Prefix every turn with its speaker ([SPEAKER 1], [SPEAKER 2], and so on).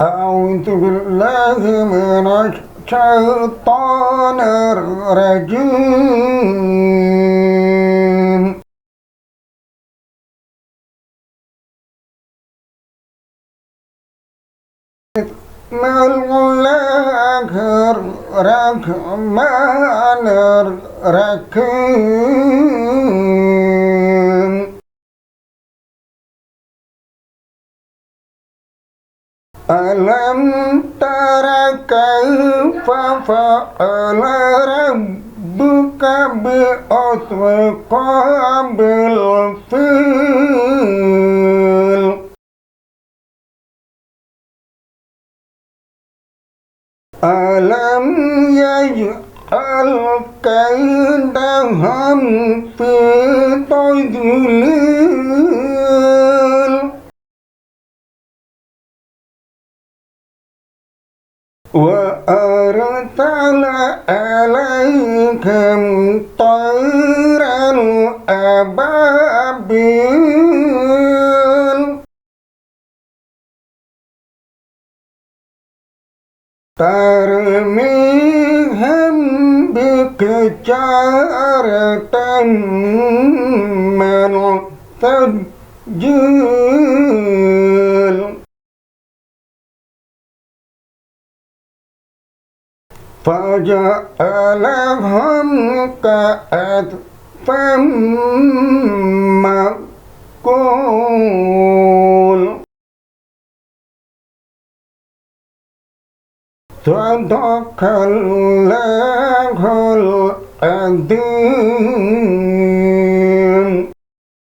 [SPEAKER 1] أعوذ بالله من الشيطان الرجيم. بسم الله الرحمن الرحيم. ألم تر كيف فعل ربك بأصحاب الفيل؟ ألم يجعل كيدهم في تضليل وأرسل عليهم طيرا أبابيل ترميهم بحجارة من سجيل فجعلهم كعصف مأكول. صدق الله العظيم.